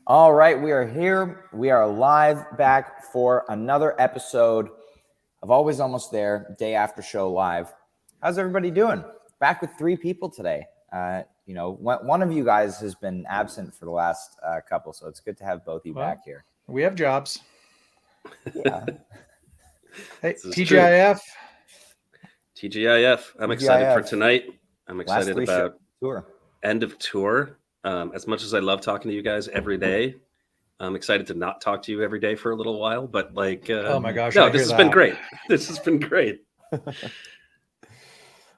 All right, we are here. We are live back for another episode of Always Almost There, day after show live. How's everybody doing? Back with three people today. One of you guys has been absent for the last couple, so it's good to have both of you back here. We have jobs. Yeah. Hey, This is TGIF. TGIF. I'm excited for TGIF. tonight. I'm excited Last about tour. end of tour. As much as I love talking to you guys every day, I'm excited to not talk to you every day for a little while. But Oh my gosh! no, this has been great. This has been great.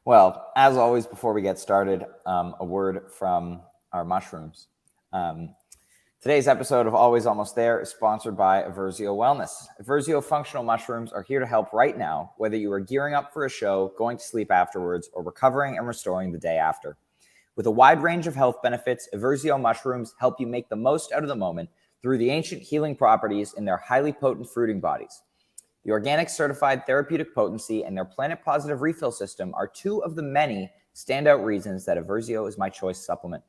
Well, as always, before we get started, a word from our mushrooms. Today's episode of Always Almost There is sponsored by Eversio Wellness. Eversio functional mushrooms are here to help right now, whether you are gearing up for a show, going to sleep afterwards, or recovering and restoring the day after. With a wide range of health benefits, Eversio mushrooms help you make the most out of the moment through the ancient healing properties in their highly potent fruiting bodies. The organic certified therapeutic potency and their planet positive refill system are two of the many standout reasons that Eversio is my choice supplement.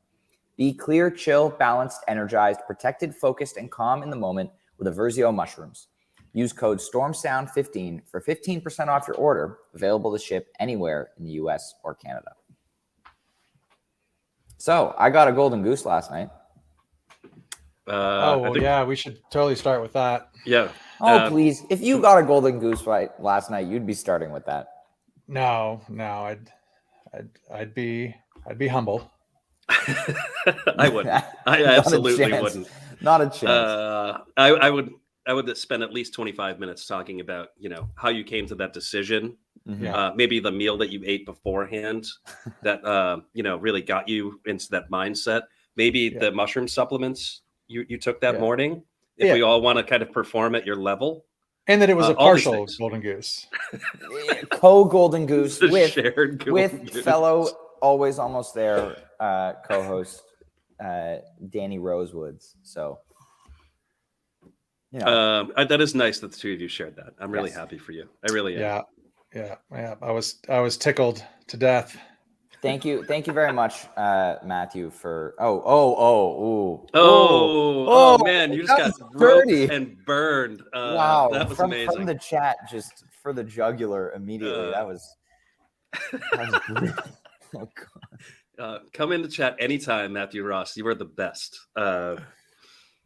Be clear, chill, balanced, energized, protected, focused, and calm in the moment with Eversio mushrooms. Use code STORMSOUND15 for 15% off your order, available to ship anywhere in the US or Canada. So, I got a golden goose last night. Yeah, we should totally start with that. Yeah. Oh, please. If you got a golden goose fight last night, you'd be starting with that. No, I'd be humble. I wouldn't. I absolutely wouldn't. Not a chance. I would spend at least 25 minutes talking about, how you came to that decision. Mm-hmm. Maybe the meal that you ate beforehand that, really got you into that mindset. Maybe the mushroom supplements you took that morning. If we all want to kind of perform at your level. And that it was a partial golden goose. Co-golden goose with goose. Fellow Always Almost There co-host Danny Rosewoods. So, that is nice that the two of you shared that. I'm really happy for you. I really am. Yeah. I was tickled to death. Thank you very much, Matthew, for man, you just got dirty and burned. Wow, that was amazing. From the chat, just for the jugular immediately. That was great. Oh, God. Come into chat anytime, Matthew Ross. You are the best.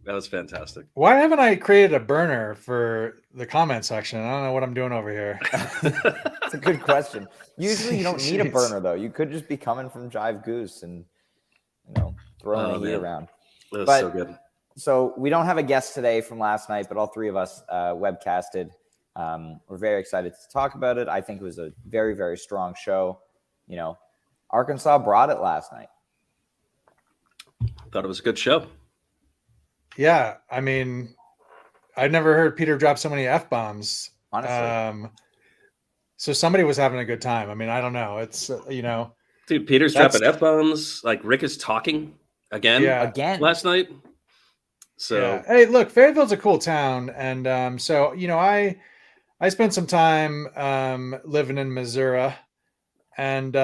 That was fantastic. Why haven't I created a burner for the comment section? I don't know what I'm doing over here. It's a good question. Usually you don't need a burner, though. You could just be coming from Jive Goose and, throwing the heat around. That was so good. So we don't have a guest today from last night, but all three of us webcasted. We're very excited to talk about it. I think it was a very, very strong show. Arkansas brought it last night. Thought it was a good show. Yeah, I mean, I've never heard Peter drop so many F-bombs. Honestly. So somebody was having a good time. I mean, I don't know. It's, Dude, Peter's dropping F-bombs. Like, Rick is talking again last night. So, yeah. Hey, look, Fayetteville's a cool town. And so, I spent some time living in Missouri. And,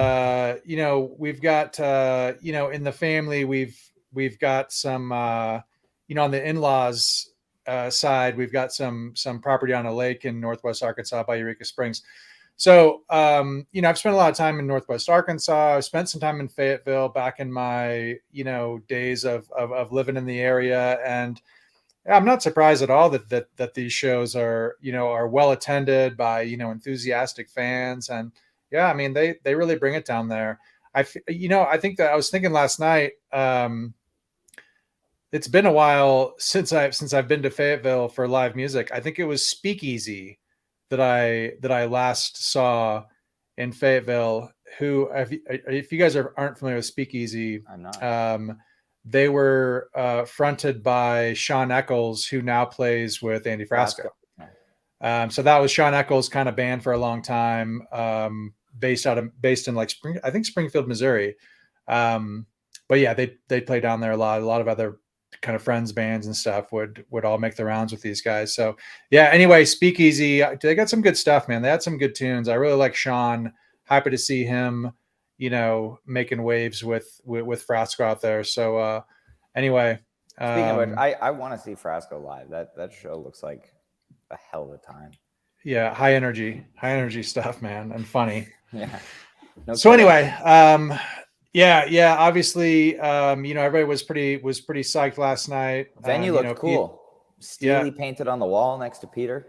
we've got, in the family, we've got some, on the in-laws side, we've got some property on a lake in Northwest Arkansas by Eureka Springs. So, I've spent a lot of time in Northwest Arkansas. I spent some time in Fayetteville back in my, days of living in the area. And I'm not surprised at all that these shows are well attended by, enthusiastic fans. And yeah, I mean, they really bring it down there. I think that I was thinking last night, it's been a while since I've been to Fayetteville for live music. I think it was Speakeasy that I last saw in Fayetteville. Who, if you guys aren't familiar with Speakeasy, I'm not. They were fronted by Sean Eccles, who now plays with Andy Frasco. So that was Sean Eccles' kind of band for a long time, based in like Springfield, Missouri. But yeah, they play down there a lot. A lot of other kind of friends bands and stuff would all make the rounds with these guys. So yeah, anyway, Speakeasy, they got some good stuff, man. They had some good tunes. I really like Sean. Happy to see him, making waves with Frasco out there. So anyway, Speaking of which, I want to see Frasco live. That show looks like a hell of a time. Yeah, high energy stuff, man, and funny. Yeah. So anyway, yeah, obviously, everybody was pretty psyched last night. Venue looked cool. Steely painted on the wall next to Peter.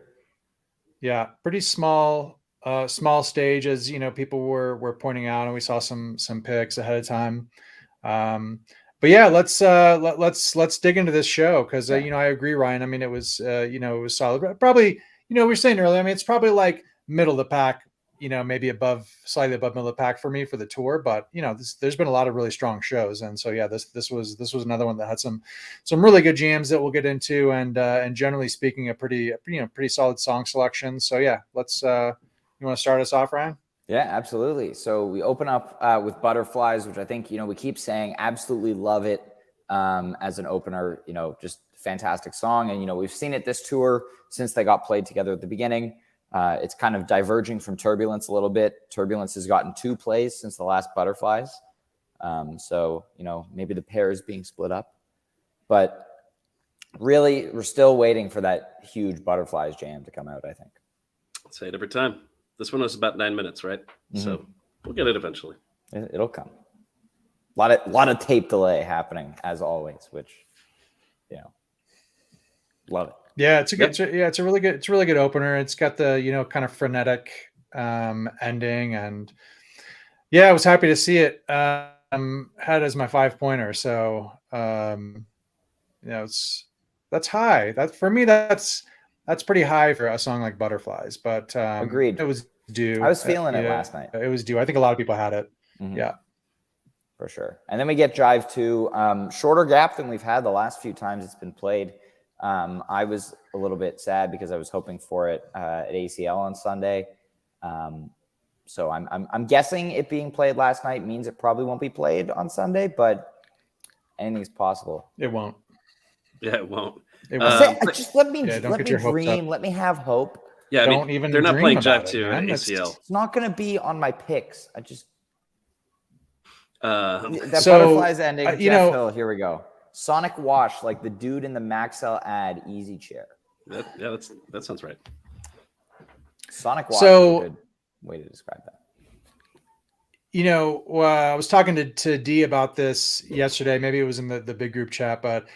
Yeah, pretty small stage, as people were pointing out, and we saw some pics ahead of time. But yeah, let's dig into this show, because I agree, Ryan. I mean, it was it was solid. Probably, we were saying earlier, I mean, it's probably like middle of the pack, maybe slightly above middle of the pack for me for the tour. But there's been a lot of really strong shows, and so yeah, this was another one that had some really good jams that we'll get into, and generally speaking, a pretty solid song selection. So yeah, let's you want to start us off, Ryan? Yeah, absolutely. So we open up with Butterflies, which I think, we keep saying absolutely love it as an opener, just fantastic song. And, we've seen it this tour since they got played together at the beginning. It's kind of diverging from Turbulence a little bit. Turbulence has gotten 2 plays since the last Butterflies. So, maybe the pair is being split up. But really, we're still waiting for that huge Butterflies jam to come out, I think. I'll say it every time. This one was about 9 minutes, right? Mm-hmm. So we'll get it eventually. It'll come. A lot of tape delay happening as always, which, love it. Yeah, it's a really good opener. It's got the kind of frenetic ending, and yeah, I was happy to see it. Had as my 5-pointer, so that's high. That for me, that's pretty high for a song like Butterflies, but agreed. It was due. I was feeling it last night. It was due. I think a lot of people had it. Mm-hmm. Yeah, for sure. And then we get Jive 2, shorter gap than we've had the last few times it's been played. I was a little bit sad because I was hoping for it at ACL on Sunday. So I'm guessing it being played last night means it probably won't be played on Sunday, but anything's possible. It won't. Yeah, it won't. Just let me dream. Let me have hope. Yeah, they're not playing Jive 2 at ACL. It's not going to be on my picks. That so, Butterflies ending. Jeff Hill, here we go. Sonic Wash, like the dude in the Maxell ad, Easy Chair. That sounds right. Sonic Wash is a good way to describe that. I was talking to D about this yesterday. Maybe it was in the big group chat, but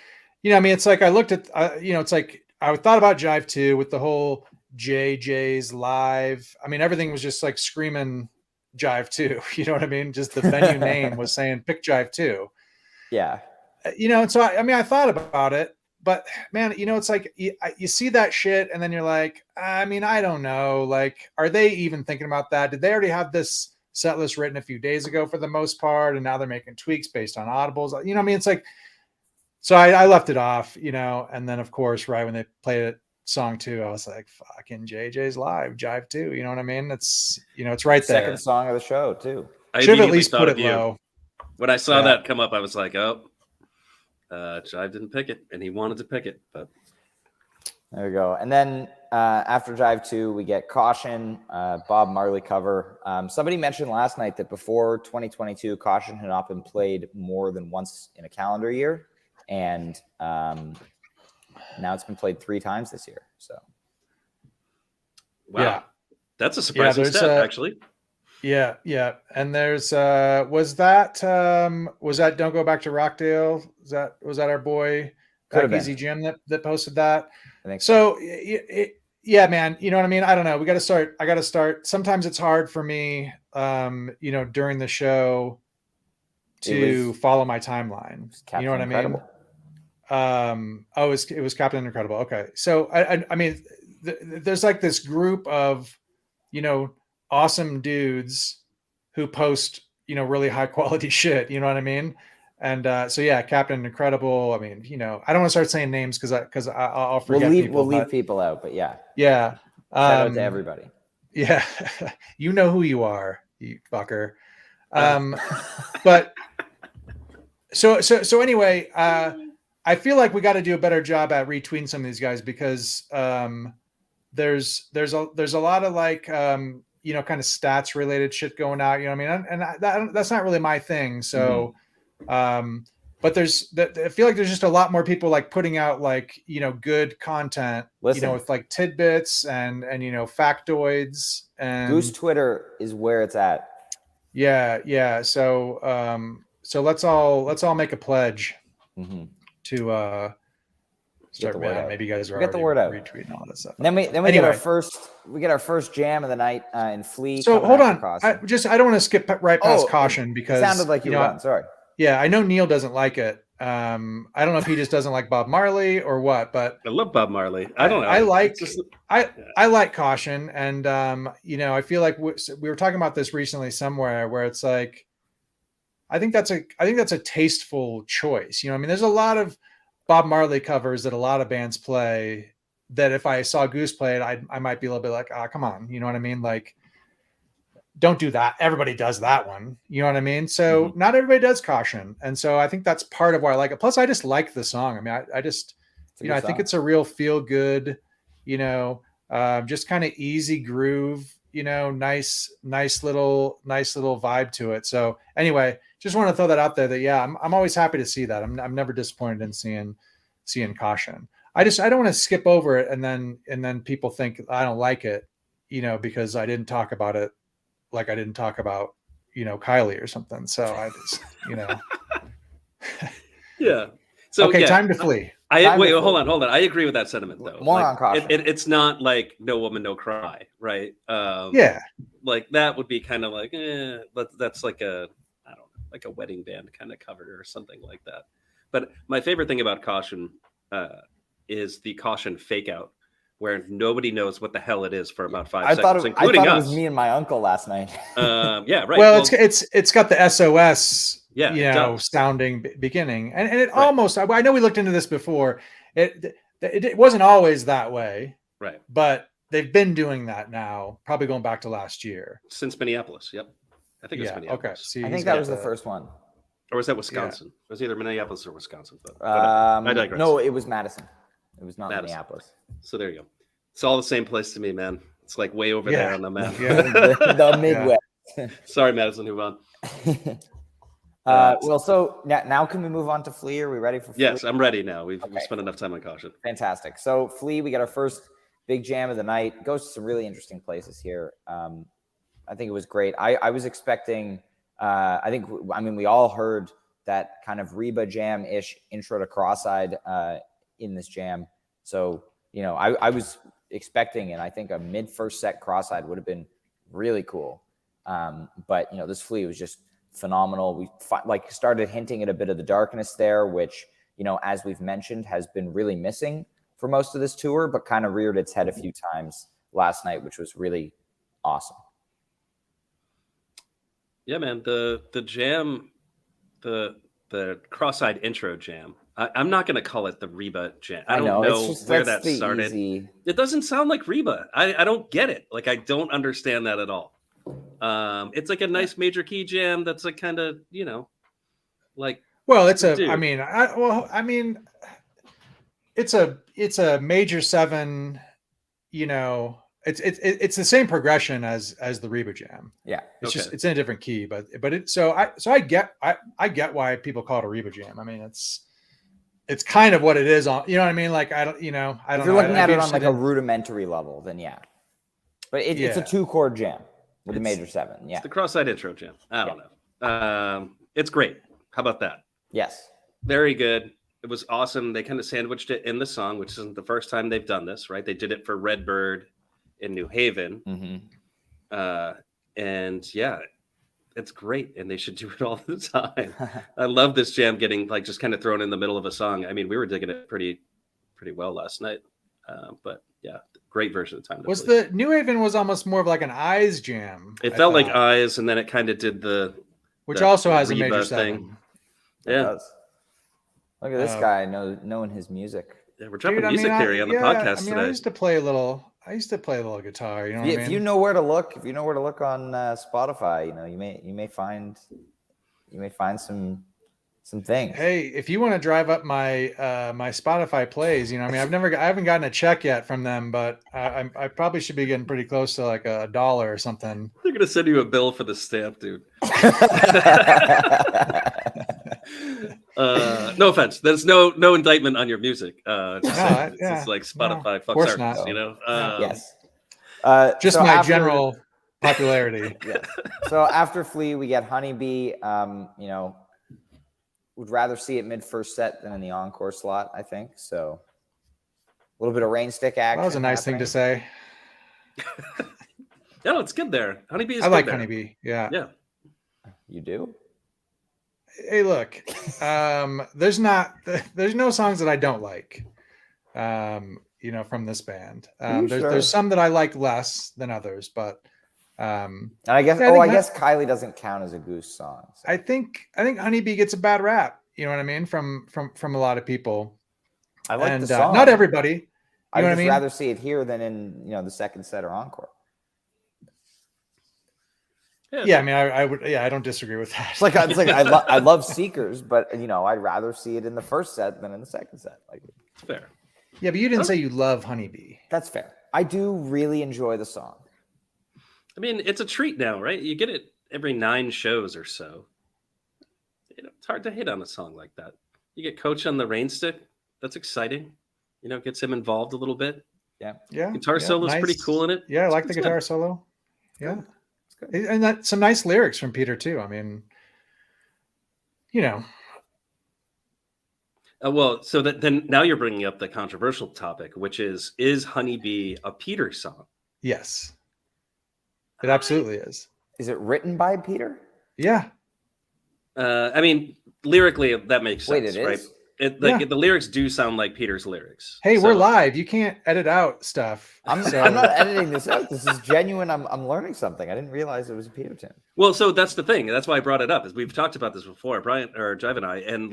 it's like I looked at, it's like I thought about Jive 2 with the whole JJ's live. I mean, everything was just like screaming Jive 2. You know what I mean? Just the venue name was saying pick Jive 2. Yeah. And so I thought about it, but man, it's like you see that shit, and then you're like, I mean, I don't know. Like, are they even thinking about that? Did they already have this set list written a few days ago for the most part, and now they're making tweaks based on audibles? It's like, so I left it off, and then of course, right when they played it, song 2, I was like, fucking JJ's live, Jive 2. You know what I mean? It's it's right there. Second song of the show too. I should have at least put it low. When I saw that come up, I was like, Jive didn't pick it, and he wanted to pick it, but there we go. And then after Jive 2, we get Caution, Bob Marley cover. Somebody mentioned last night that before 2022, Caution had not been played more than once in a calendar year, and now it's been played 3 times this year. So, wow, that's a surprising stat, actually. Yeah. And there's was that Don't Go Back to Rockdale? Was that our boy Easy Jim that posted that? I think so. Yeah, man. You know what I mean? I don't know. I got to start. Sometimes it's hard for me, during the show to follow my timeline. You know what Incredible. I mean? It was Captain Incredible. Okay. So I mean, there's like this group of, awesome dudes who post, really high quality shit. You know what I mean? And so yeah, Captain Incredible. I mean, I don't want to start saying names because I'll forget. We'll leave people out, but yeah. Yeah. Shout out to everybody. Yeah, you know who you are, you fucker. But so anyway, I feel like we got to do a better job at retweeting some of these guys, because there's a lot of like kind of stats related shit going out. You know what I mean? And that's not really my thing. So but I feel like there's just a lot more people like putting out like, good content, Listen. with like tidbits and factoids, and Goose Twitter is where it's at. Yeah. So, let's all make a pledge to start. Maybe you guys are get the word out. Retweeting all this stuff. And then we get our first jam of the night in Flea. So hold on, I don't want to skip right past Caution because it sounded like you were on. Sorry. Yeah, I know Neil doesn't like it. I don't know if he just doesn't like Bob Marley or what, but I love Bob Marley. I don't know. I like Caution, and I feel like we were talking about this recently somewhere where it's like, I think that's a tasteful choice. I mean, there's a lot of Bob Marley covers that a lot of bands play that if I saw Goose play it, I might be a little bit like, come on, you know what I mean? Like, don't do that. Everybody does that one. You know what I mean? So not everybody does Caution. And so I think that's part of why I like it. Plus I just like the song. I mean, I just, I think it's a real feel good, just kind of easy groove, nice little vibe to it. So anyway, just want to throw that out there that, yeah, I'm always happy to see that. I'm never disappointed in seeing Caution. I don't want to skip over it. And then people think I don't like it, because I didn't talk about it. Like I didn't talk about, Kylie or something. So I just, Yeah. So okay, time to flee. Hold on. I agree with that sentiment though. More on Caution. It's not like No Woman, No Cry, right? Yeah. Like that would be kind of like, that's like like a wedding band kind of cover or something like that. But my favorite thing about Caution is the Caution fake out, where nobody knows what the hell it is for about 5 seconds, including us. I thought it was me and my uncle last night. Yeah, right. Well, it's got the SOS, yeah, sounding beginning, and it almost. I know we looked into this before. It wasn't always that way, right? But they've been doing that now, probably going back to last year since Minneapolis. Yep, I think it was Minneapolis. Okay, see, I think that was the first one, or was that Wisconsin? Yeah. It was either Minneapolis or Wisconsin. But I digress. No, it was Madison. It was not Minneapolis. So there you go. It's all the same place to me, man. It's like way over there on the map. Yeah. the Midwest. Yeah. Sorry, Madison, move on. Well, so now can we move on to Flea? Are we ready for Flea? Yes, I'm ready now. We've spent enough time on Caution. Fantastic. So Flea, we got our first big jam of the night. It goes to some really interesting places here. I think it was great. I was expecting, we all heard that kind of Reba jam-ish intro to Cross-Eyed in this jam. So, I was expecting, and I think a mid-first set Cross-Eyed would have been really cool. But, this Flea was just phenomenal. We started hinting at a bit of the darkness there, which, as we've mentioned, has been really missing for most of this tour, but kind of reared its head a few times last night, which was really awesome. Yeah, man, the jam, the Cross-Eyed intro jam. I'm not going to call it the Reba jam. I don't know where that started. Easy. It doesn't sound like Reba. I don't get it. Like, I don't understand that at all. It's like a nice major key jam that's like kind of, like. Well, it's it's a major 7, it's the same progression as the Reba jam. Yeah. It's just, it's in a different key, but I get why people call it a Reba jam. I mean, it's kind of what it is on, you know what I mean? Like, I don't if know. If you're looking at it on like a rudimentary level, then yeah. But it's a 2-chord jam with a major 7. Yeah. It's the Cross-Eyed intro jam. I don't know. It's great. How about that? Yes. Very good. It was awesome. They kind of sandwiched it in the song, which isn't the first time they've done this, right? They did it for Redbird in New Haven. Mm-hmm. And yeah, it's great. And they should do it all the time. I love this jam getting like just kind of thrown in the middle of a song. I mean, we were digging it pretty well last night. But yeah, great version of Time to Was the New Haven was almost more of like an Eyes jam. It felt like Eyes, and then it kind of did which also has Reba a major thing. 7. Yeah. Look at this guy knowing his music. Yeah, we're dropping music theory on the podcast today. I used to play a little guitar. You know what I mean? If you know where to look, on Spotify, you may find some things. Hey, if you want to drive up my my Spotify plays, I haven't gotten a check yet from them, but I probably should be getting pretty close to like $1 or something. They're gonna send you a bill for the stamp, dude. No offense. There's no indictment on your music. It's just like Spotify fucks artists, not. you know? Yes. Just so my after- general popularity. Yes. So after Flea, we get Honeybee. Would rather see it mid first set than in the encore slot, I think. So a little bit of rain stick action. That was a nice thing to say. No, it's good there. Honeybee is I like good there. Honeybee. Yeah. Yeah. You do? Hey, look, there's no songs that I don't like, from this band. There's some that I like less than others, but and I guess I guess Kylie doesn't count as a Goose song. So. I think Honeybee gets a bad rap. You know what I mean? From a lot of people. I like the song. Not everybody. I'd just rather see it here than in the second set or encore. Yeah, I mean, I would. Yeah, I don't disagree with that. It's like I love Seekers, but I'd rather see it in the first set than in the second set. Like, it's fair. Yeah, but you didn't say you love Honeybee. That's fair. I do really enjoy the song. I mean, it's a treat now, right? You get it every 9 shows or so. It's hard to hit on a song like that. You get Coach on the rain stick. That's exciting. Gets him involved a little bit. Yeah. Guitar solo's pretty cool in it. Yeah, I like the guitar solo. Yeah. And that some nice lyrics from Peter too. I mean, well, so then now you're bringing up the controversial topic, which is Honeybee a Peter song? Yes, it absolutely is. Is it written by Peter? Yeah. I mean, lyrically, that makes sense, Wait, right? The lyrics do sound like Peter's lyrics. Hey, we're live. You can't edit out stuff. I'm not editing this out. This is genuine. I'm learning something. I didn't realize it was a Peter tune. Well, so that's the thing. That's why I brought it up. Is we've talked about this before, Brian or Jive and I, and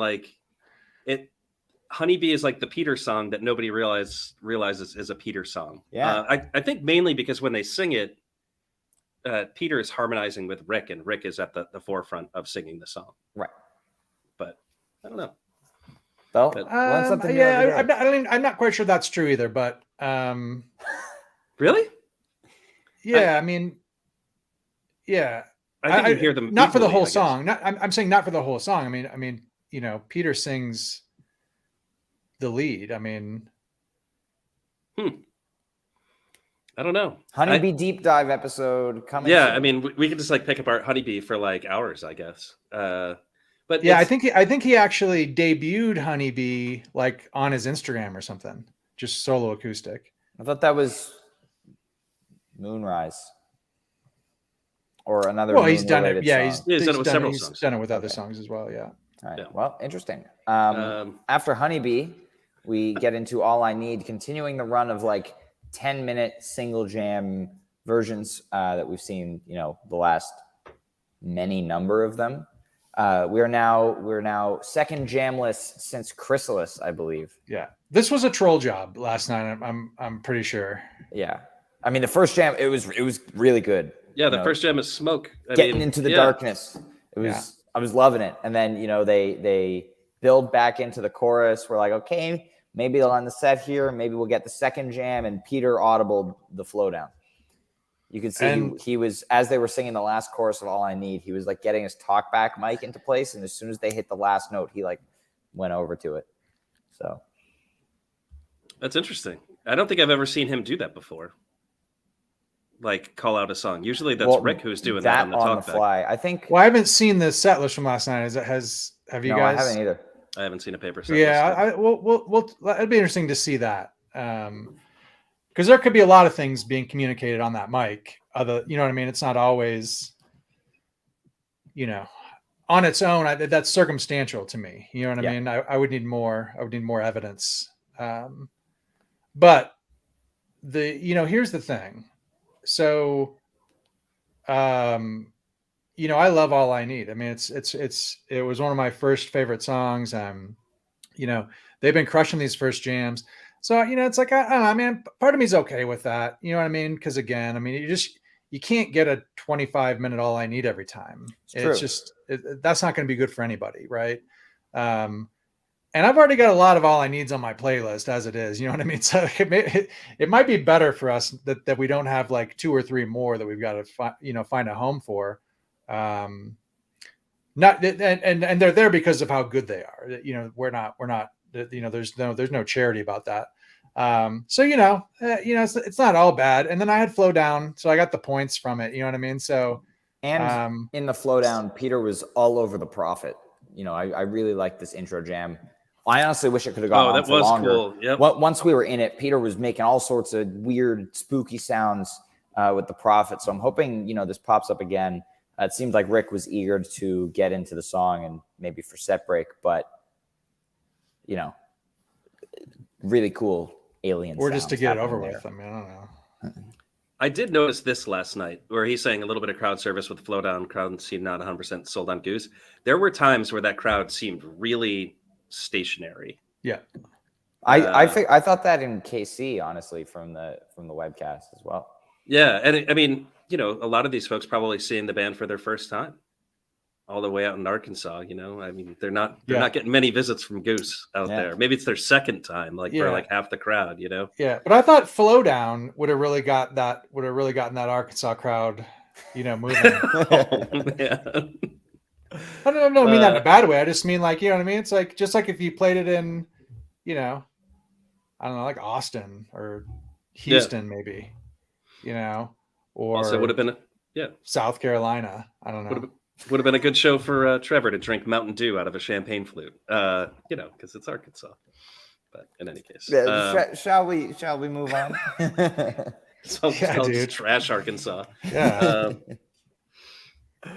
Honeybee is like the Peter song that nobody realizes is a Peter song. Yeah. I think mainly because when they sing it, Peter is harmonizing with Rick, and Rick is at the forefront of singing the song. Right. But I don't know. Well, I'm not quite sure that's true either, but really? Yeah, I mean, yeah. I think you hear them not for the whole song. I'm saying not for the whole song. I mean, Peter sings the lead. I mean, I don't know. Honeybee deep dive episode coming. Yeah, soon. I mean, we could just pick apart Honeybee for hours, I guess. But yeah, I think he actually debuted Honeybee on his Instagram or something, just solo acoustic. I thought that was Moonrise or another. Well, he's done it. Yeah, he's done it with several songs. He's done it with other songs as well. Yeah. All right. Yeah. Well, interesting. After Honeybee, we get into All I Need, continuing the run of 10-minute single jam versions that we've seen. The last many number of them. We're now second jamless since Chrysalis, I believe. Yeah, this was a troll job last night. I'm pretty sure. Yeah, I mean the first jam it was really good. Yeah, the first jam is Smoke. Getting into the darkness. It was. Yeah. I was loving it, and then they build back into the chorus. We're like, okay, maybe they'll end the set here. Maybe we'll get the second jam, and Peter audibled the flow down. You could see he was, as they were singing the last chorus of All I Need, he was getting his talk back mic into place. And as soon as they hit the last note, he went over to it. So that's interesting. I don't think I've ever seen him do that before. Call out a song. Usually that's Rick who's doing that on the talk back. Fly. I think. Well, I haven't seen the set list from last night. Have you guys? I haven't either. I haven't seen a paper set. Yeah, we'll it'd be interesting to see that. Because there could be a lot of things being communicated on that mic. You know what I mean? It's not always, on its own. That's circumstantial to me. You know what I mean? I would need more. I would need more evidence. But here's the thing. So, I love All I Need. I mean, it was one of my first favorite songs. They've been crushing these first jams. So, it's I don't know, man, part of me is okay with that. You know what I mean? Because again, I mean, you can't get a 25-minute All I Need every time. It's just, that's not going to be good for anybody. Right. And I've already got a lot of All I Needs on my playlist as it is, you know what I mean? So it might be better for us that we don't have 2 or 3 more that we've got to find a home for. Not not, and they're there because of how good they are. You know, we're not, you know, there's no charity about that. So, it's not all bad. And then I had Flow Down, so I got the points from it. You know what I mean? So, and in the Flow Down, Peter was all over the Prophet. You know, I really like this intro jam. I honestly wish it could have gone on for longer. Cool. Yep. Once we were in it, Peter was making all sorts of weird, spooky sounds with the Prophet. So I'm hoping, this pops up again. It seemed like Rick was eager to get into the song and maybe for set break, but really cool alien. Or just to get it over with. I mean, I don't know. I did notice this last night where he's saying a little bit of crowd service with the Flow Down. Crowd seemed not 100% sold on Goose. There were times where that crowd seemed really stationary. Yeah. I thought that in KC, honestly, from the webcast as well. Yeah. And I mean, a lot of these folks probably seeing the band for their first time all the way out in Arkansas. I mean, they're not getting many visits from Goose out there. Maybe it's their second time, for like half the crowd, Yeah. But I thought Flow Down would have really gotten that Arkansas crowd, moving. Yeah. I don't mean that in a bad way. I just mean you know what I mean? It's like, just like if you played it in, I don't know, like Austin or Houston, maybe, or also would have been South Carolina. I don't know. Would have been a good show for Trevor to drink Mountain Dew out of a champagne flute, because it's Arkansas. But in any case, shall we move on? So trash Arkansas. Yeah.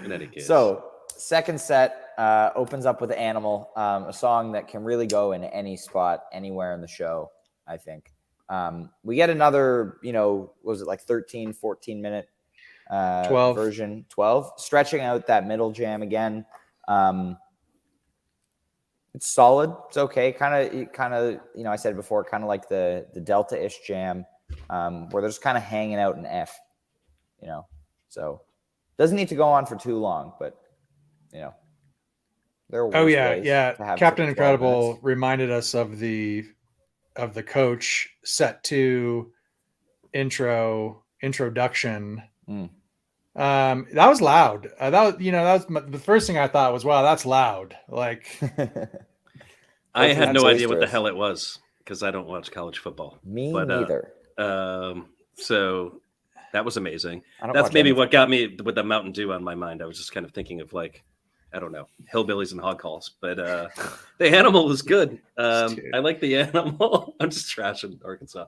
In any case, so second set opens up with Animal, a song that can really go in any spot, anywhere in the show. I think we get another, was it like 13, 14 minute 12 version, 12, stretching out that middle jam again. It's solid. It's okay. Kind of, I said before, kind of like the Delta-ish jam, where they're just kind of hanging out in F, so doesn't need to go on for too long, but there are Captain Incredible minutes. Reminded us of the Coach set 2 introduction. That was loud. That was the first thing I thought was, wow, that's loud. Like, I had no idea what the hell it was because I don't watch college football. Me neither. So that was amazing. That's maybe what got me with the Mountain Dew on my mind. I was just kind of thinking of I don't know, hillbillies and hog calls, but the Animal was good. I like the Animal. I'm just trashing Arkansas.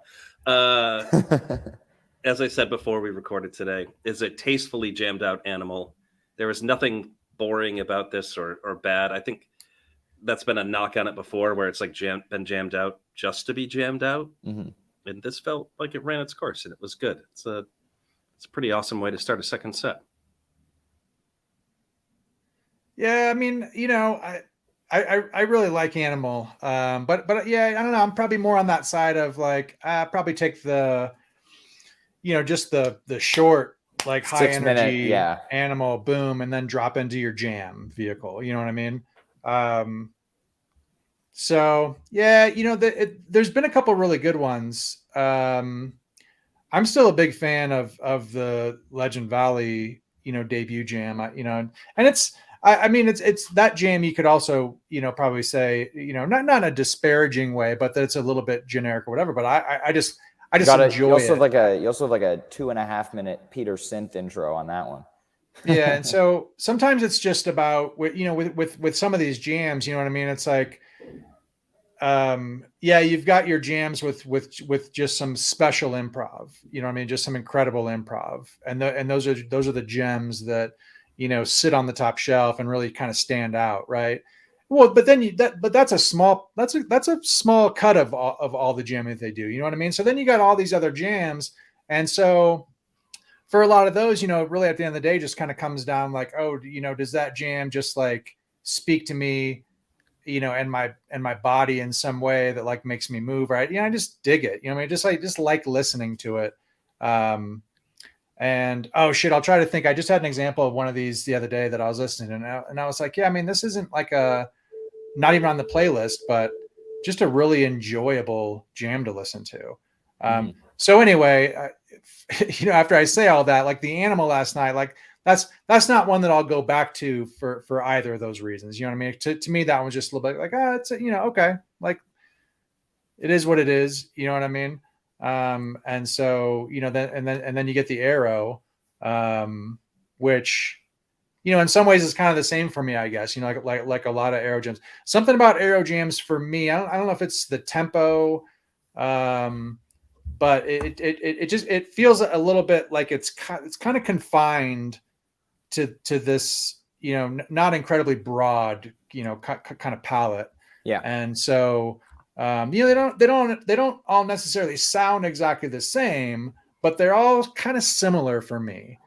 As I said before we recorded today, is a tastefully jammed out Animal. There was nothing boring about this or bad. I think that's been a knock on it before, where it's been jammed out just to be jammed out. Mm-hmm. And this felt like it ran its course and it was good. It's a pretty awesome way to start a second set. Yeah, I mean, I really like Animal, but yeah, I don't know. I'm probably more on that side of I probably take the, just the short, high energy Animal, boom, and then drop into your jam vehicle. You know what I mean? So yeah, there's been a couple really good ones. I'm still a big fan of the Legend Valley, debut jam. And it's. I mean, it's that jam. You could also, probably say, not in a disparaging way, but that it's a little bit generic or whatever. But I just enjoy it. You also have like a 2.5 minute Peter synth intro on that one. Yeah, and so sometimes it's just about with some of these jams, you know what I mean? It's like, you've got your jams with just some special improv. You know what I mean? Just some incredible improv, and those are the gems that. Sit on the top shelf and really kind of stand out, right? Well, but then that's a small cut of all the jamming that they do. You know what I mean? So then you got all these other jams, and so for a lot of those, really at the end of the day, just kind of comes down does that jam just speak to me, and my body in some way that makes me move, right? I just dig it. I just like listening to it. And oh shit, I'll try to think. I just had an example of one of these the other day that I was listening to, and I was like, yeah, I mean, this isn't not even on the playlist, but just a really enjoyable jam to listen to. So anyway, after I say all that, the Animal last night, that's not one that I'll go back to for either of those reasons. You know what I mean? To me, that one's just a little bit like, it's, okay, like it is what it is. You know what I mean? And so, then you get the Arrow, which, in some ways is kind of the same for me, I guess, like a lot of Arrow jams. Something about Arrow jams for me, I don't know if it's the tempo, but it feels a little bit like it's kind of confined to this, not incredibly broad, kind of palette. Yeah. And so, they don't all necessarily sound exactly the same, but they're all kind of similar for me.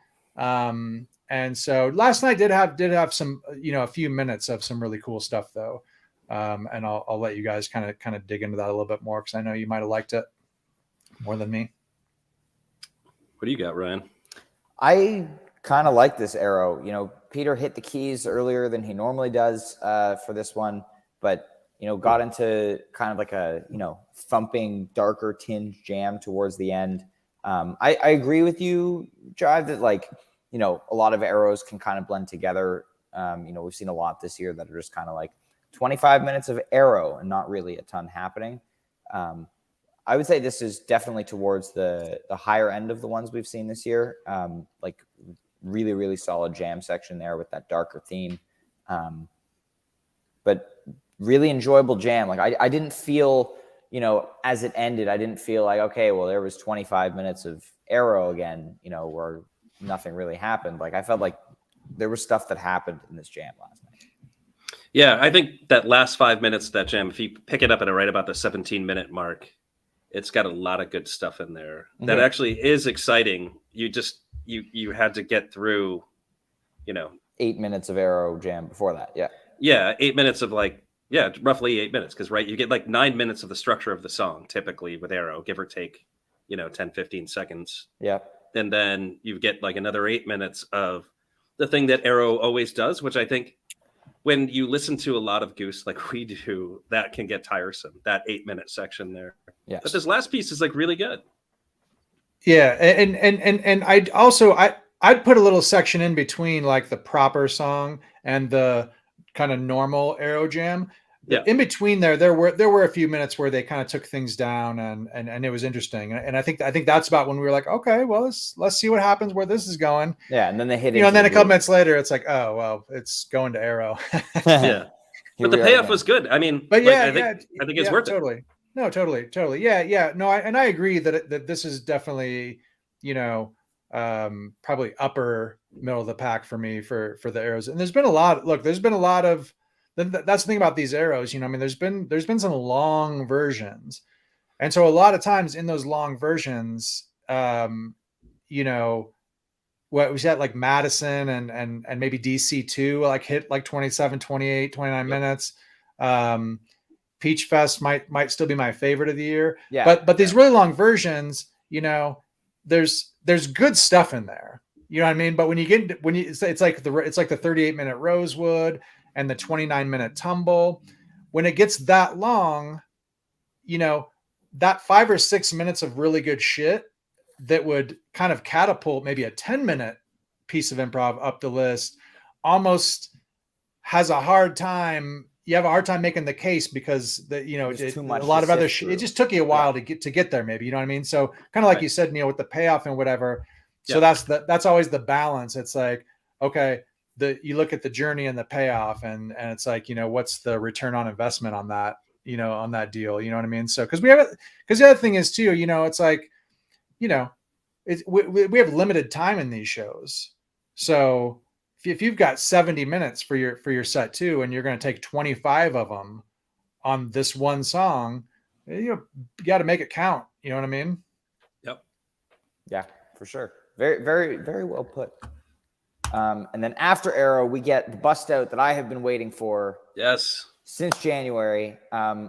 And so last night did have some, a few minutes of some really cool stuff though. And I'll let you guys kind of dig into that a little bit more, because I know you might have liked it more than me. What do you got, Ryan? I kind of like this Arrow. Peter hit the keys earlier than he normally does for this one, but got into kind of like a thumping, darker tinge jam towards the end. I agree with you, Jive, that like a lot of Arrows can kind of blend together. We've seen a lot this year that are just kind of like 25 minutes of Arrow and not really a ton happening. I would say this is definitely towards the higher end of the ones we've seen this year. Like really, really solid jam section there with that darker theme. But really enjoyable jam. Like I didn't feel, as it ended, I didn't feel like, okay, well, there was 25 minutes of Arrow again, where nothing really happened. Like I felt like there was stuff that happened in this jam last night. Yeah, I think that last 5 minutes of that jam, if you pick it up at right about the 17-minute mark, it's got a lot of good stuff in there that actually is exciting. You had to get through, 8 minutes of Arrow jam before that. Yeah. Yeah. 8 minutes of roughly 8 minutes. Cause you get like 9 minutes of the structure of the song typically with Arrow, give or take, 10, 15 seconds. Yeah. And then you get like another 8 minutes of the thing that Arrow always does, which I think when you listen to a lot of Goose like we do, that can get tiresome, that 8-minute section there. Yes. But this last piece is like really good. Yeah. And I'd put a little section in between like the proper song and the kind of normal Arrow jam. Yeah. In between there were a few minutes where they kind of took things down and it was interesting. And I think that's about when we were like, okay, well, let's see what happens where this is going. Yeah. And then they hit and then a couple minutes later, it's like, oh, well, it's going to Arrow. Yeah. But the payoff was good. I mean, but I think it's worth totally. it. No, totally. Yeah. No, I agree that this is definitely, probably upper middle of the pack for me for the Arrows. And there's been a lot of, that's the thing about these Arrows, there's been some long versions. And so a lot of times in those long versions, what we said, like Madison and maybe DC2, like hit like 27, 28, 29 minutes. Peach Fest might still be my favorite of the year. Yeah. But these really long versions, there's good stuff in there. You know what I mean? But when it's like the 38-minute Rosewood and the 29-minute Tumble, when it gets that long, that 5 or 6 minutes of really good shit that would kind of catapult maybe a 10-minute piece of improv up the list almost has a hard time. You have a hard time making the case because a lot of other shit. It just took you a while to get there, maybe, you know what I mean? So kind of like you said, with the payoff and whatever. So that's always the balance. It's like, okay, you look at the journey and the payoff and it's like, what's the return on investment on that, on that deal, you know what I mean? So, because the other thing is too, it's like, we have limited time in these shows. So if you've got 70 minutes for your set too, and you're going to take 25 of them on this one song, you got to make it count. You know what I mean? Yep. Yeah, for sure. Very, very, very well put. And then after Arrow, we get the bust out that I have been waiting for. Yes. Since January. Are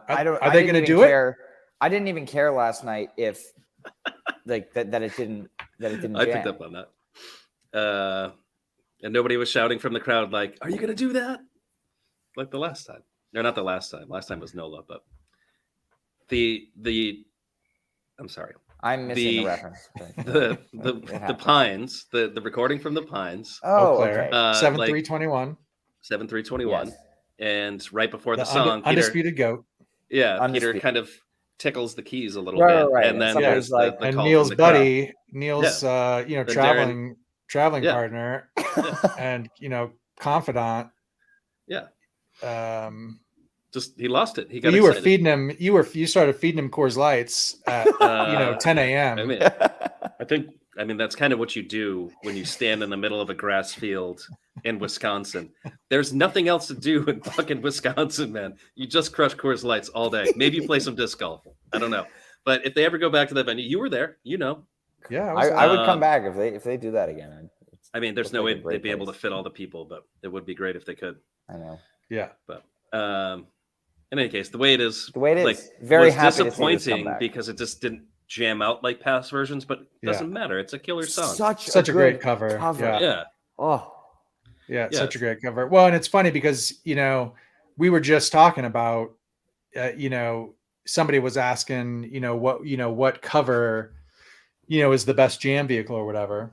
they going to do it? I didn't even care last night if like that it didn't I picked up on that. And nobody was shouting from the crowd like, "Are you going to do that?" Like the last time. No, not the last time. Last time was Nola, but I'm sorry. I'm missing the reference. The Pines, the recording from the Pines. Oh, okay. 7-3-21. 7-3-21. Yes. And right before the The song, undisputed goat. Peter Undisputed. kind of tickles the keys a little Right, bit, right. and then Somebody's there's like- the And call Neil's from the crowd. buddy, Neil's traveling Yeah. partner and confidant. Yeah, Just he lost it. He got you were excited. feeding him. You started feeding him Coors Lights at 10 a.m. I mean that's kind of what you do when you stand in the middle of a grass field in Wisconsin. There's nothing else to do in fucking Wisconsin, man. You just crush Coors Lights all day. Maybe you play some disc golf. I don't know. But if they ever go back to that venue, you were there. Yeah, I would come back if they do that again. I mean, there's no way they'd be able to place. fit all the people, but it would be great if they could. I know. Yeah. But in any case, the way it is, like, very was happy to see this come disappointing back. because it just didn't jam out like past versions. But it doesn't matter. It's a killer song. Such a great cover. Yeah. Oh. Yeah, such a great cover. Well, and it's funny because we were just talking about somebody was asking what cover is the best jam vehicle or whatever,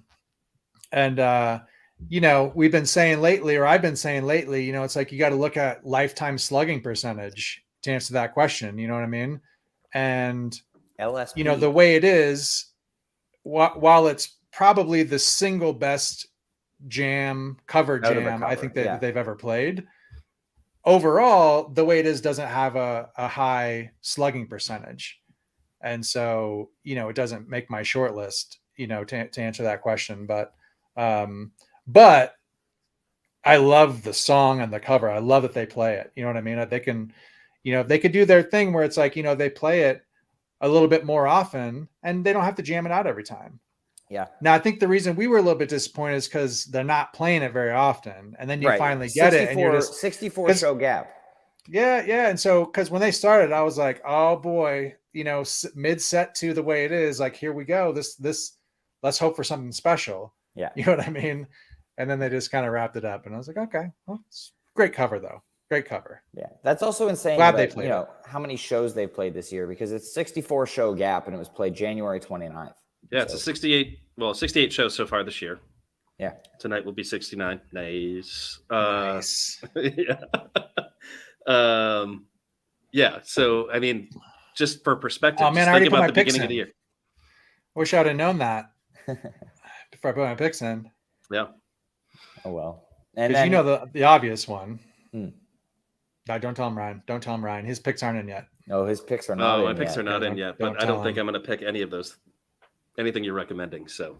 and we've been saying lately, or I've been saying lately, it's like you got to look at lifetime slugging percentage to answer that question. You know what I mean? And LSP. the way it is, while it's probably the single best cover jam I think that they've ever played, overall the way it is doesn't have a high slugging percentage, and so it doesn't make my short list to answer that question, but I love the song and the cover. I love that they play it. You know what I mean? They can if they could do their thing where it's like they play it a little bit more often and they don't have to jam it out every time. Yeah. Now, I think the reason we were a little bit disappointed is because they're not playing it very often, and then you finally get it, and you're just 64 show gap. Yeah, and so because when they started, I was like, oh boy, mid set to the way it is, like here we go. This let's hope for something special. Yeah, you know what I mean. And then they just kind of wrapped it up, and I was like, okay, well, it's great cover though. Great cover. Yeah, that's also insane. Glad they played how many shows they played this year, because it's 64 show gap and it was played January 29th. Yeah, it's a 68 shows so far this year. Yeah. Tonight will be 69. Nice. Nice. Yeah. So, I mean, just for perspective, oh man, I think already put about my the picks beginning in. of the year. Wish I'd have known that before I put my picks in. Yeah. Oh well. And then, the obvious one. Hmm. No, don't tell him, Ryan. Don't tell him, Ryan. His picks aren't in yet. No, his picks are not in my yet. picks are not in yet, but don't I don't tell think him. I'm going to pick any of those. Anything you're recommending. So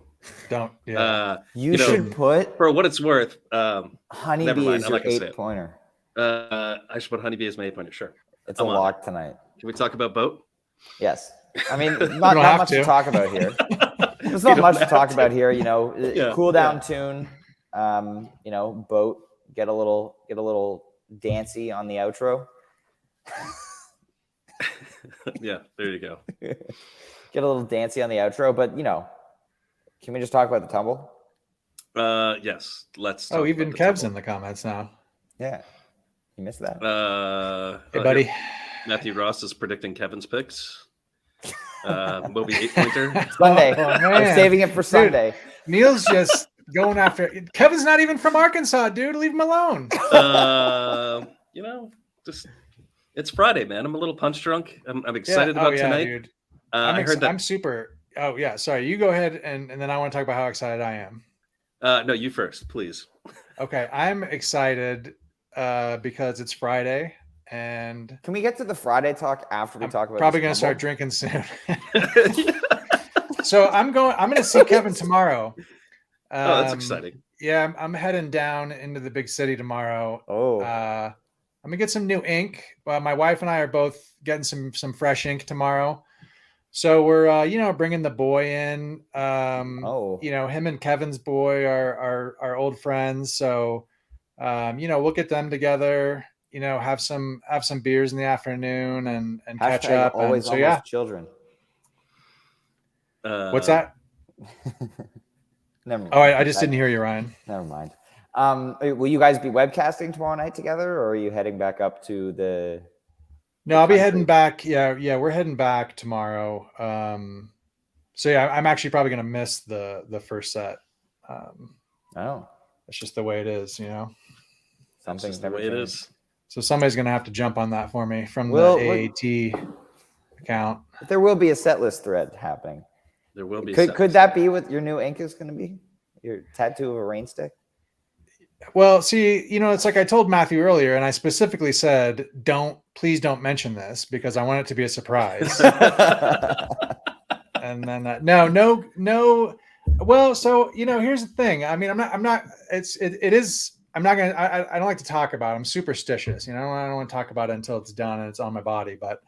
don't. Yeah. You should put, for what it's worth, Honeybee is your 8-pointer. I should put Honeybee as my 8-pointer. Sure. It's a lock tonight. Can we talk about Boat? Yes. I mean, not much to talk about here. There's not much to talk about here. Cool down tune. Boat. Get a little dancey on the outro. Yeah, there you go. Get a little dancey on the outro, but can we just talk about the tumble? Yes, let's. Oh, even Kev's in the comments now. Yeah, you missed that. Hey, buddy. Matthew Ross is predicting Kevin's picks. Will be 8-pointer Sunday. I'm saving it for Sunday. Dude, Neil's just going after. Kevin's not even from Arkansas, dude. Leave him alone. Just it's Friday, man. I'm a little punch drunk. I'm excited about tonight. Dude. I heard that. I'm super. Oh yeah, sorry. You go ahead, and then I want to talk about how excited I am. No, you first, please. Okay, I'm excited because it's Friday, and can we get to the Friday talk after we talk about? Probably going to start drinking soon. So I'm going to see Kevin tomorrow. Oh, that's exciting. Yeah, I'm heading down into the big city tomorrow. Oh. I'm gonna get some new ink. My wife and I are both getting some fresh ink tomorrow. So we're bringing the boy in. Him and Kevin's boy are old friends. So we'll get them together. Have some beers in the afternoon and catch up. Always, and so children. What's that? Never mind. Oh, I just didn't hear you, Ryan. Never mind. Will you guys be webcasting tomorrow night together, or are you heading back up to the? No, I'll be heading back. Yeah, we're heading back tomorrow. So yeah, I'm actually probably going to miss the first set. Oh, It's just the way it is, you know. Something's the never way it changed. is. So somebody's going to have to jump on that for me from Well, the AAT account. There will be a set list thread happening. There will be. Could that be what your new ink is going to be? Your tattoo of a rain stick? Well, see, you know, it's like I told Matthew earlier, and I specifically said, please don't mention this because I want it to be a surprise. And then no. Well, so, you know, here's the thing. I mean, I don't like to talk about it. I'm superstitious, you know, I don't want to talk about it until it's done and it's on my body, but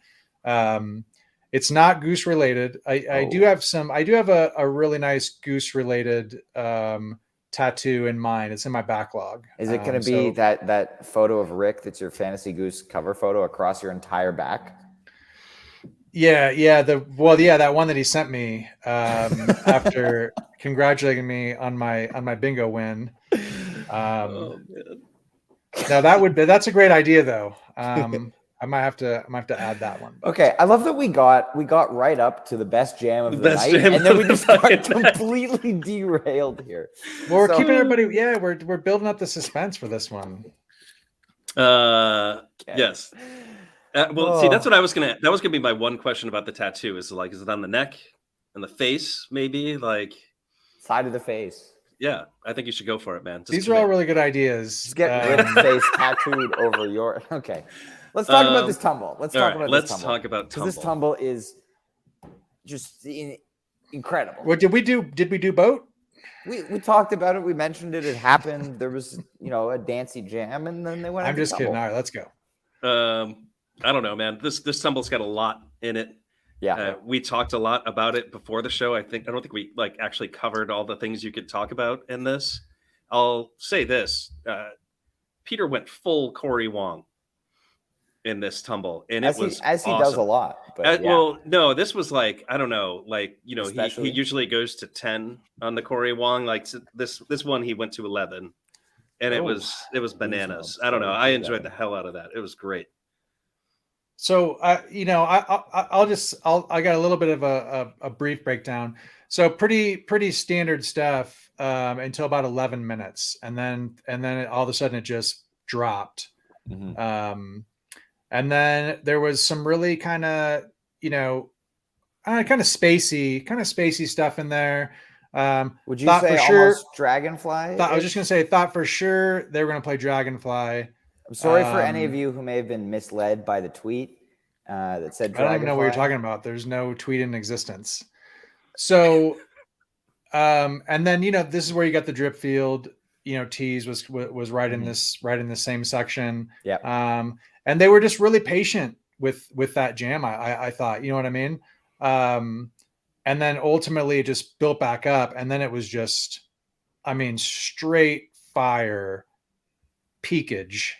it's not Goose related. I do have a really nice Goose related tattoo in mind. It's in my backlog. Is it going to be that photo of Rick that's your Fantasy Goose cover photo across your entire back? Yeah, that one that he sent me after congratulating me on my bingo win. Oh, man. No, that's a great idea though. I might have to add that one. Okay, I love that we got right up to the best jam of the night, and then we just got completely derailed here. Well, we're keeping everybody. Yeah, we're building up the suspense for this one. Yes. See, that's what I was gonna. That was gonna be my one question about the tattoo. Is it on the neck and the face? Maybe like side of the face. Yeah, I think you should go for it, man. These are all really good ideas. Just get Rick's face tattooed over your. Okay, let's talk about this tumble. Let's talk about tumble. This tumble is just incredible. What did we do? Did we do boat? We talked about it. We mentioned it. It happened. There was a dancey jam, and then they went. I'm just kidding. All right, let's go. I don't know, man. This tumble's got a lot in it. Yeah. We talked a lot about it before the show. I don't think we actually covered all the things you could talk about in this. I'll say this. Peter went full Corey Wong in this tumble, and it was as awesome. he does a lot. But Well, no, this was like, I don't know, he usually goes to 10 on the Corey Wong. Like this one he went to 11. And it was bananas. I don't know. I enjoyed the hell out of that. It was great. So, I got a little bit of a brief breakdown. So pretty standard stuff until about 11 minutes. And then all of a sudden it just dropped. Mm-hmm. And then there was some really kind of spacey stuff in there. Would you say almost Dragonfly? I was just going to say, thought for sure they were going to play Dragonfly. I'm sorry for any of you who may have been misled by the tweet that said Dragonfly. I don't even know what you're talking about. There's no tweet in existence. So, and then, this is where you got the drip field, Tease was right in the same section. Yeah. And they were just really patient with that jam. I thought, you know what I mean? And then ultimately it just built back up. And then it was just, straight fire peakage,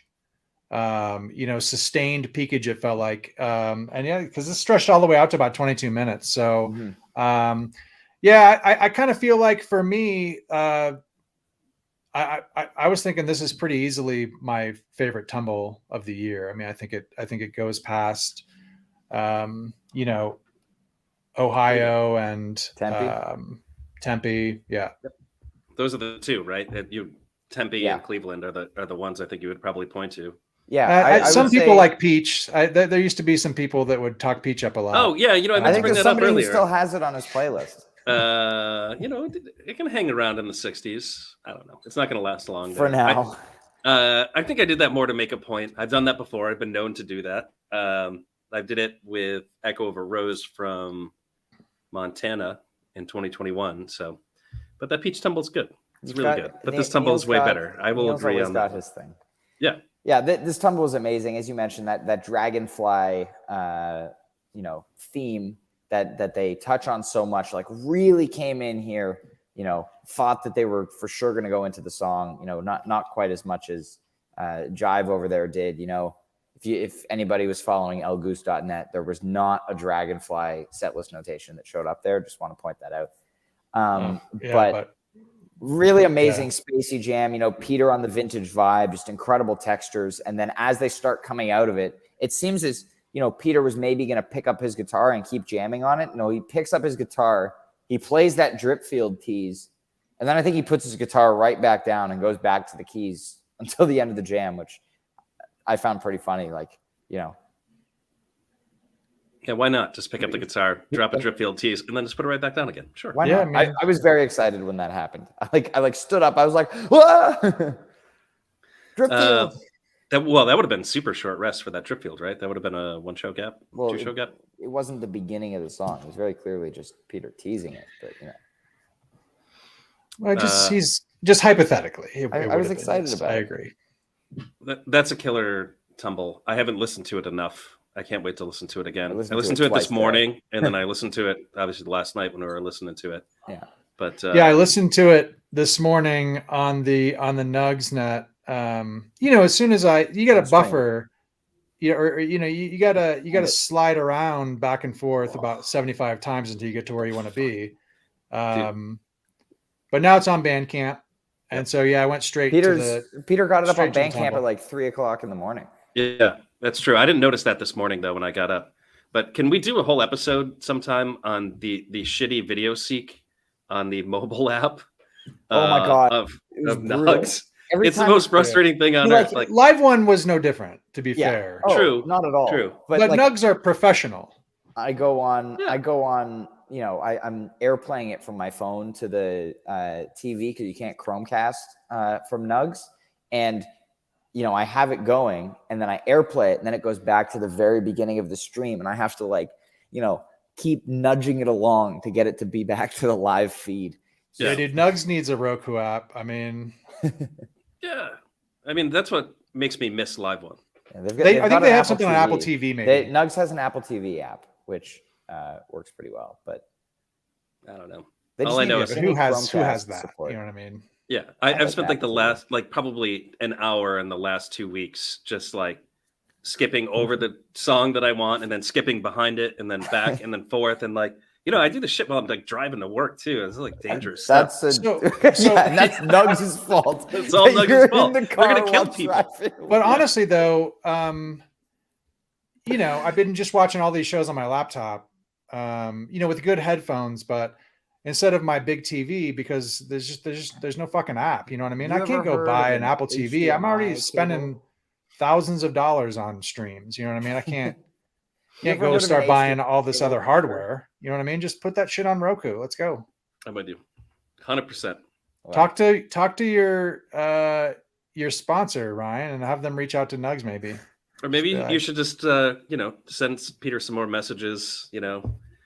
sustained peakage, it felt like. And yeah, because it stretched all the way out to about 22 minutes. So, I kind of feel like for me, I was thinking this is pretty easily my favorite tumble of the year. I think it goes past, Ohio and Tempe. Yeah. Those are the two, right? Tempe and Cleveland are the ones I think you would probably point to. Yeah. Some people like Peach. There used to be some people that would talk Peach up a lot. Oh yeah. I think there's somebody who still has it on his playlist. It can hang around in the 60s. I don't know. It's not going to last long. For now. I think I did that more to make a point. I've done that before. I've been known to do that. I did it with Echo of a Rose from Montana in 2021. So, but that Peach tumble's good. It's really good. But this tumble is way better. I will agree on that. His thing. Yeah. Yeah. This tumble is amazing. As you mentioned, that Dragonfly, theme that they touch on so much, like really came in here, thought that they were for sure going to go into the song, not quite as much as Jive over there did. If anybody was following lgoose.net, there was not a Dragonfly setlist notation that showed up there. Just want to point that out. But really amazing spacey jam. Peter on the vintage vibe, just incredible textures. And then as they start coming out of it, it seems as Peter was maybe going to pick up his guitar and keep jamming on it. No, he picks up his guitar, He plays that drip field tease, and then I think he puts his guitar right back down and goes back to the keys until the end of the jam, which I found pretty funny. Like, Yeah, why not? Just pick up the guitar, drop a drip field tease, and then just put it right back down again. Sure. Why not? I was very excited when that happened. I stood up. I was like, "Whoa!" Drip field. That would have been super short rest for that drip field, right? That would have been a 1 show gap, 2 show gap. It wasn't the beginning of the song. It was very clearly just Peter teasing it, but he's just hypothetically. I was excited about it. I agree. That's a killer tumble. I haven't listened to it enough. I can't wait to listen to it again. I listened to it this morning, and then I listened to it obviously last night when we were listening to it. Yeah, but I listened to it this morning on the Nugs net. As soon as you got a buffer, you gotta slide around back and forth about 75 times until you get to where you want to be. But now it's on Bandcamp, and so I went straight. Peter got it up on Bandcamp at like 3:00 in the morning. Yeah, that's true. I didn't notice that this morning though when I got up. But can we do a whole episode sometime on the shitty video seek on the mobile app? Oh my god, of Nugs. It's the most frustrating thing on earth. Like Live One was no different, to be fair. True, not at all. True, but Nugs are professional. I go on. I'm airplaying it from my phone to the TV because you can't Chromecast from Nugs, and I have it going, and then I airplay it, and then it goes back to the very beginning of the stream, and I have to keep nudging it along to get it to be back to the live feed. Yeah, dude, Nugs needs a Roku app. I mean. Yeah, I mean that's what makes me miss Live One. Yeah, I think they have something on Apple TV. Maybe Nugs has an Apple TV app, which works pretty well. But I don't know. All I know is who has that. Support. You know what I mean? Yeah, I've spent the last probably an hour in the last 2 weeks just skipping over the song that I want and then skipping behind it and then back and then forth and I do the shit while I'm driving to work too. It's dangerous. That's stuff. That's Nugs' fault. It's all Nugs' fault. They're gonna kill people. But honestly, though, I've been just watching all these shows on my laptop, with good headphones. But instead of my big TV, because there's no fucking app. You know what I mean? I can't go buy an Apple TV. I'm already spending thousands of dollars on streams. You know what I mean? I can't go start buying all this other hardware. You know what I mean? Just put that shit on Roku. Let's go. I'm with you. 100%. Talk to your sponsor, Ryan, and have them reach out to Nugs maybe. Or maybe you should just send Peter some more messages,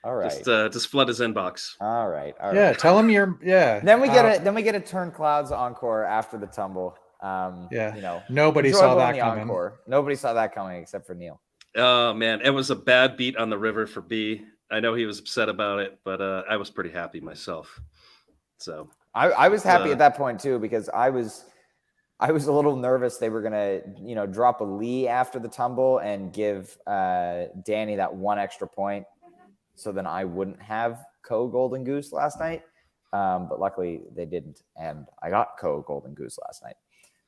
All right. Just flood his inbox. All right. Yeah, tell him Then we get a Turn Clouds encore after the tumble. Nobody saw that coming. Encore. Nobody saw that coming except for Neil. Oh man, it was a bad beat on the river for B. I know he was upset about it, but I was pretty happy myself. So I was happy at that point too because I was a little nervous they were gonna drop a Lee after the tumble and give Danny that one extra point, so then I wouldn't have Golden Goose last night. But luckily they didn't, and I got Golden Goose last night.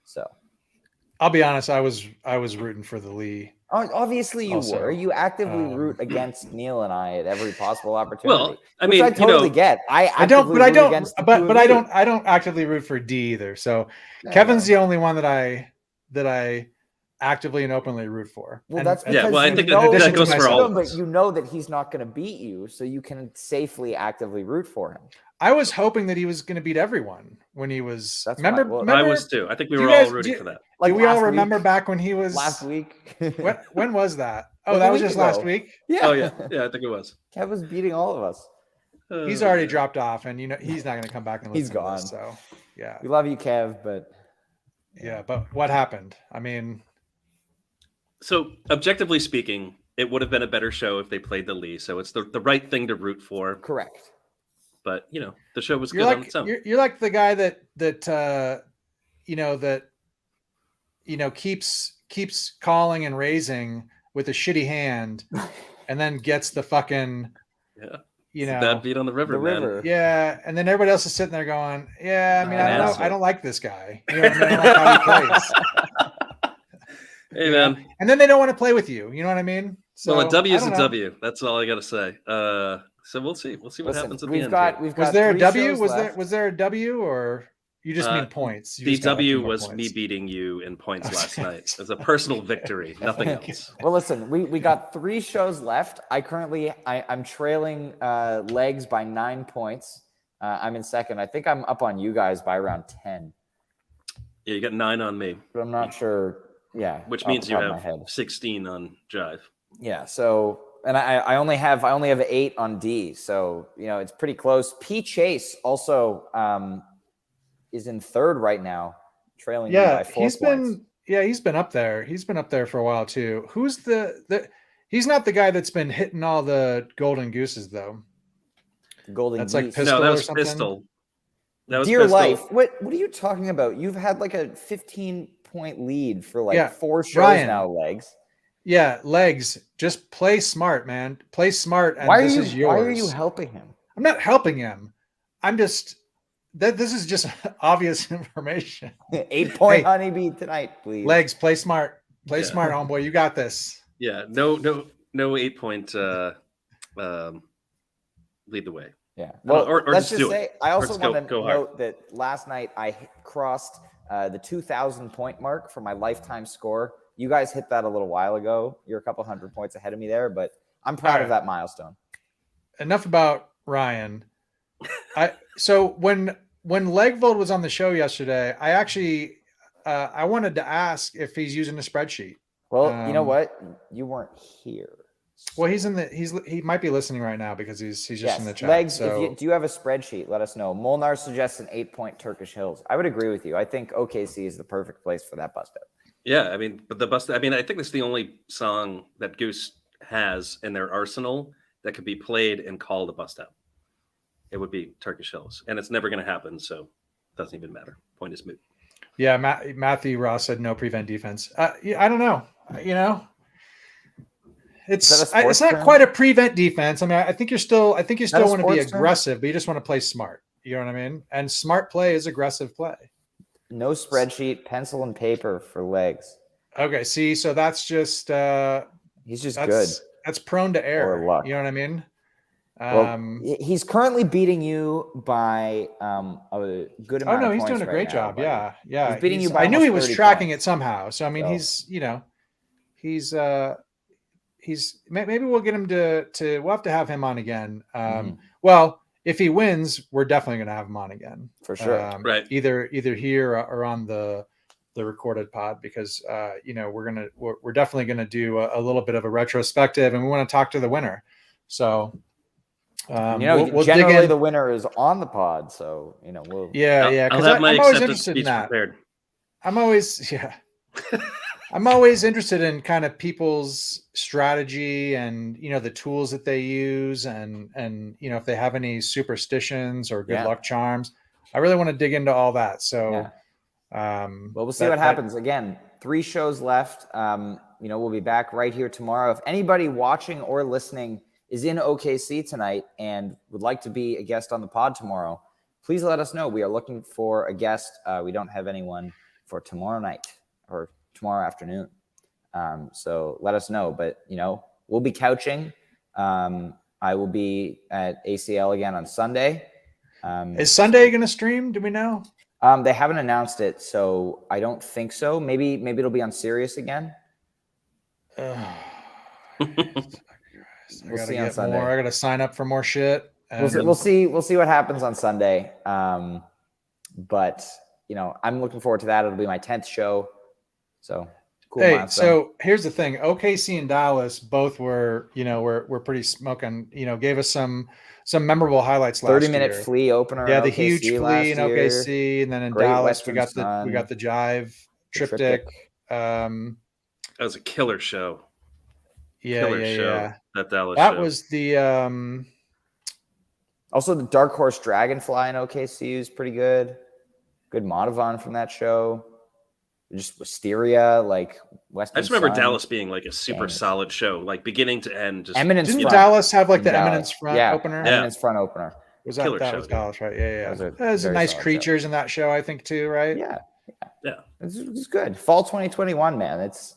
So I'll be honest, I was rooting for the Lee. Obviously you were. You actively root against Neil and I at every possible opportunity. Well, I mean, I totally get. I don't actively root for D either. So Kevin's the only one that I actively and openly root for. Well, that's because I think that goes for all of us. But you know that he's not going to beat you, so you can safely actively root for him. I was hoping that he was going to beat everyone when he was. Remember, I was too. I think we were all rooting for that. Like we all remember back when he was last week. when was that? Oh, that was just last week. Yeah. Oh yeah, I think it was. Kev was beating all of us. He's already dropped off, and he's not going to come back and listen. He's gone. To this, so yeah, we love you, Kev, but but what happened? I mean, so objectively speaking, it would have been a better show if they played the Lee. So it's the right thing to root for. Correct. But the show was good on its own. You're like the guy that keeps calling and raising with a shitty hand, and then gets the fucking bad beat on the river, man. Yeah, and then everybody else is sitting there going, I mean, I don't like this guy. You know what I mean? I don't like how he plays. Hey man. And then they don't want to play with you. You know what I mean? So, well, a W I is don't a know. W. That's all I got to say. So we'll see. We'll see what happens at the end. We've got Was there a 3 W? shows left. Was there a W, or you just mean points? You The just got, like, 2 W more was points. me beating you in points last night. It was a personal victory, nothing else. Well, listen, we got 3 shows left. I'm trailing Legs by 9 points. I'm in second. I think I'm up on you guys by around 10. Yeah, you got 9 on me, But I'm not sure. Yeah, which off means the you top of my have head. 16 on Jive. Yeah. So, and I only have 8 on D. So it's pretty close. P Chase also is in third right now, trailing me by 4 points. He's been up there. He's been up there for a while too. Who's the he's not the guy that's been hitting all the golden gooses though. Golden That's like Geese. Pistol No, that or was something? Pistol. That was Dear Pistol. life. What are you talking about? You've had like a 15-point lead for like 4 shows Ryan. now, Legs. Yeah, Legs. Just play smart, man. Play smart, and this is yours. Why are you helping him? I'm not helping him. I'm just this is just obvious information. 8-point honeybee tonight, please. Legs, play smart. Play smart, homeboy. You got this. Yeah, no 8-point lead the way. Yeah. Well, or let's just just do say it. I also Or just want to go hard. note that last night I crossed the 2,000 point mark for my lifetime score. You guys hit that a little while ago. You're a couple hundred points ahead of me there, but I'm proud of that milestone. Enough about Ryan. So when Legvold was on the show yesterday, I actually I wanted to ask if he's using a spreadsheet. Well, you know what? You weren't here. Well, he might be listening right now because he's just in the chat. Legs, So. do you have a spreadsheet? Let us know. Molnar suggests an 8-point Turkish Hills. I would agree with you. I think OKC is the perfect place for that bust out. Yeah, I mean, but the bust. I mean, I think it's the only song that Goose has in their arsenal that could be played and called a bust out. It would be Turkish Hills, and it's never going to happen, so it doesn't even matter. Point is moot. Yeah, Matthew Ross said no prevent defense. I don't know. It's not quite a prevent defense. I mean, I think you still want to be aggressive, but you just want to play smart. You know what I mean? And smart play is aggressive play. No spreadsheet, pencil and paper for Legs. Okay, see, so that's just he's just good. That's prone to error. Or luck. You know what I mean? Well, he's currently beating you by a good amount. Oh no, of he's points doing a great job. Yeah. He's beating you by. I knew he was 30 tracking points. it somehow. So I mean, he's maybe we'll get him to we'll have to have him on again. Well, if he wins, we're definitely going to have him on again for sure. Right. Either here or on the recorded pod, because we're definitely going to do a little bit of a retrospective, and we want to talk to the winner. So we'll generally the winner is on the pod, so we'll because I'm always interested in that. Prepared. I'm always interested in kind of people's strategy and the tools that they use and if they have any superstitions or good luck charms. I really want to dig into all that. So we'll see what happens. Again, 3 shows left. We'll be back right here tomorrow. If anybody watching or listening is in OKC tonight and would like to be a guest on the pod tomorrow, please let us know. We are looking for a guest. We don't have anyone for tomorrow night or tomorrow afternoon. So let us know. But, we'll be couching. I will be at ACL again on Sunday. Is Sunday going to stream? Do we know? They haven't announced it, so I don't think so. Maybe it'll be on Sirius again. We'll see on Sunday. I got to sign up for more shit. We'll see what happens on Sunday. But I'm looking forward to that. It'll be my 10th show. So cool. Hey, milestone. So here's the thing: OKC and Dallas both were pretty smoking. Gave us some memorable highlights last 30-minute year. flea opener. Yeah, the OKC huge flea in OKC, and then in Great Dallas Western we got Sun. the Jive triptych. That was a killer show. Yeah. That Dallas That show. was the also the Dark Horse Dragonfly in OKC is pretty good. Good Monavon from that show. Just Wisteria, like Western. I just remember Sun. Dallas being like a super solid show, like beginning to end. Just Eminence didn't front. Dallas have like the Dallas. Eminence front opener? Eminence front opener. Was Killer that show, was yeah. Dallas, right? Yeah. That was There's very nice solid creatures in that show, I think, too, right? Yeah. It's good. Fall 2021, man. It's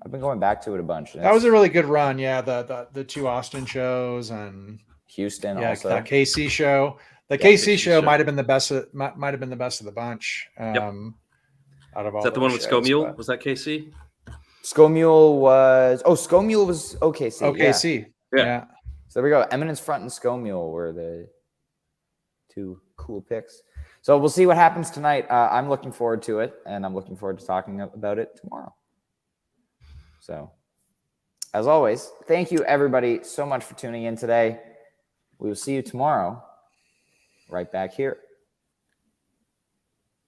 I've been going back to it a bunch. That was a really good run. Yeah, the 2 Austin shows and Houston yeah, also. that KC show. The KC show might have been the best. Might have been the best of the bunch. Out of all. Is that the one with Scomule? Was that KC? Scomule was OKC. OKC. Yeah. So there we go. Eminence Front and Scomule were the 2 cool picks. So we'll see what happens tonight. I'm looking forward to it, and I'm looking forward to talking about it tomorrow. So, as always, thank you everybody so much for tuning in today. We will see you tomorrow right back here.